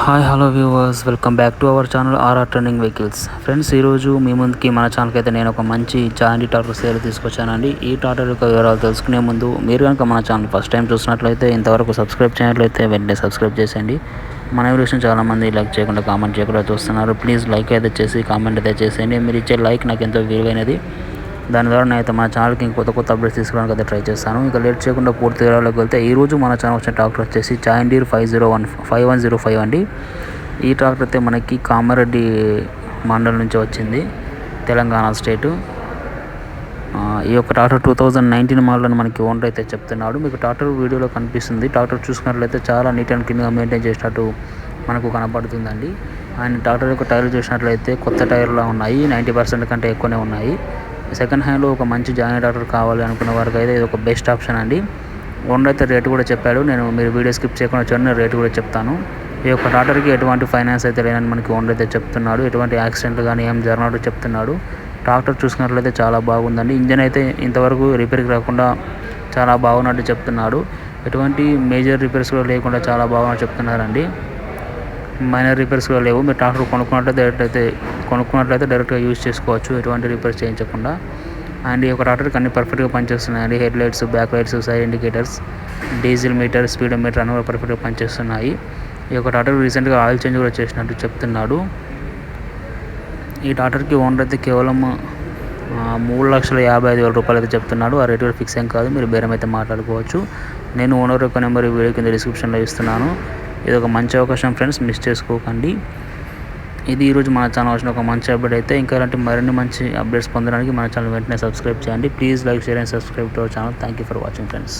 Hi hello viewers, welcome back to our channel RR trending vehicles. Friends, ఈరోజు మీ ముందుకి మన ఛానల్కి అయితే నేను ఒక మంచి జాయింట్ ట్రాక్టర్ సేల్ తీసుకొచ్చానండి. ఈ ట్రాక్టర్ యొక్క వివరాలు తెలుసుకునే ముందు మీరు కనుక మన ఛానల్ ఫస్ట్ టైం చూసినట్లయితే ఇంతవరకు సబ్స్క్రైబ్ చేయనట్లయితే వెంటనే సబ్స్క్రైబ్ చేసేయండి. మన వీడియోస్ని చాలామంది లైక్ చేయకుండా కామెంట్ చేయకుండా చూస్తున్నారు. ప్లీజ్ లైక్ అయితే చేసి కామెంట్ అయితే చేసేయండి. మీరు ఇచ్చే లైక్ నాకు ఎంతో విలువైనది. దాని ద్వారా నేనైతే మన ఛానల్కి కొత్త అప్డేట్స్ తీసుకోవడానికి అయితే ట్రై చేస్తాను. ఇంకా లేట్ చేయకుండా పూర్తి వివరాలకు వెళ్తే ఈరోజు మన ఛానల్ వచ్చిన ట్రాక్టర్ వచ్చేసి జాయింట్ డీర్ 5105 అండి. ఈ ట్రాక్టర్ అయితే మనకి కామారెడ్డి మండలం నుంచి వచ్చింది, తెలంగాణ స్టేటు. ఈ యొక్క ట్రాక్టర్ 2019 మోడల్ అని మనకి ఓనర్ అయితే చెప్తున్నాడు. మీకు ట్రాక్టర్ వీడియోలో కనిపిస్తుంది. ట్రాక్టర్ చూసుకున్నట్లయితే చాలా నీట్ అండ్ క్లీన్గా మెయింటైన్ చేసినట్టు మనకు కనపడుతుందండి. అండ్ ట్రాక్టర్ యొక్క టైర్లు చూసినట్లయితే కొత్త టైర్లా ఉన్నాయి, 90% కంటే ఎక్కువనే ఉన్నాయి. సెకండ్ హ్యాండ్లో ఒక మంచి జాయింట్ ట్రాక్టర్ కావాలి అనుకున్న వారికి అయితే ఇది ఒక బెస్ట్ ఆప్షన్ అండి. ఓనర్ అయితే రేటు కూడా చెప్పాడు. మీరు వీడియో స్కిప్ చేయకుండా చూడండి, రేటు కూడా చెప్తాను. ఈ యొక్క ట్రాక్టర్కి ఎటువంటి ఫైనాన్స్ అయితే లేదని మనకి ఓనర్ అయితే చెప్తున్నాడు. ఎటువంటి యాక్సిడెంట్లు కానీ ఏం జరగనట్టు చెప్తున్నాడు. ట్రాక్టర్ చూసుకున్నట్లయితే చాలా బాగుందండి. ఇంజన్ అయితే ఇంతవరకు రిపేర్కి రాకుండా చాలా బాగున్నట్టు చెప్తున్నాడు. ఎటువంటి మేజర్ రిపేర్స్ కూడా లేకుండా చాలా బాగున్నట్టు చెప్తున్నారండి. మైనర్ రిపేర్స్ కూడా లేవు. మీరు ట్రాక్టర్ కొనుక్కున్నట్లయితే డైరెక్ట్గా యూజ్ చేసుకోవచ్చు, ఎటువంటి రిపేర్స్ చేయించకుండా. అండ్ ఈ యొక్క ట్రాక్టర్కి అన్ని పర్ఫెక్ట్గా పనిచేస్తున్నాయండి. Head lights, back lights, side indicators, diesel meter, speed meter అన్నీ కూడా పర్ఫెక్ట్గా పనిచేస్తున్నాయి. ఈ యొక్క ట్రాక్టర్ రీసెంట్గా ఆయిల్ చేంజ్ కూడా చేసినట్టు చెప్తున్నాడు. ఈ ట్రాక్టర్కి ఓనర్ అయితే కేవలం 3,55,000 రూపాయలు అయితే చెప్తున్నాడు. ఆ రేట్ కూడా ఫిక్స్ ఏం కాదు, మీరు బేరం అయితే మాట్లాడుకోవచ్చు. నేను ఓనర్ యొక్క నెంబర్ వీడియో కింద డిస్క్రిప్షన్లో ఇస్తున్నాను. ఇది ఒక మంచి అవకాశం ఫ్రెండ్స్, మిస్ చేసుకోకండి. ఇది ఈరోజు మన ఛానల్ వచ్చిన ఒక మంచి అప్డేట్ అయితే. ఇంకా ఇలాంటి మరిన్ని మంచి అప్డేట్స్ పొందడానికి మన ఛానల్ వెంటనే సబ్స్క్రైబ్ చేయండి. Please like, share and subscribe to our channel. Thank you for watching friends.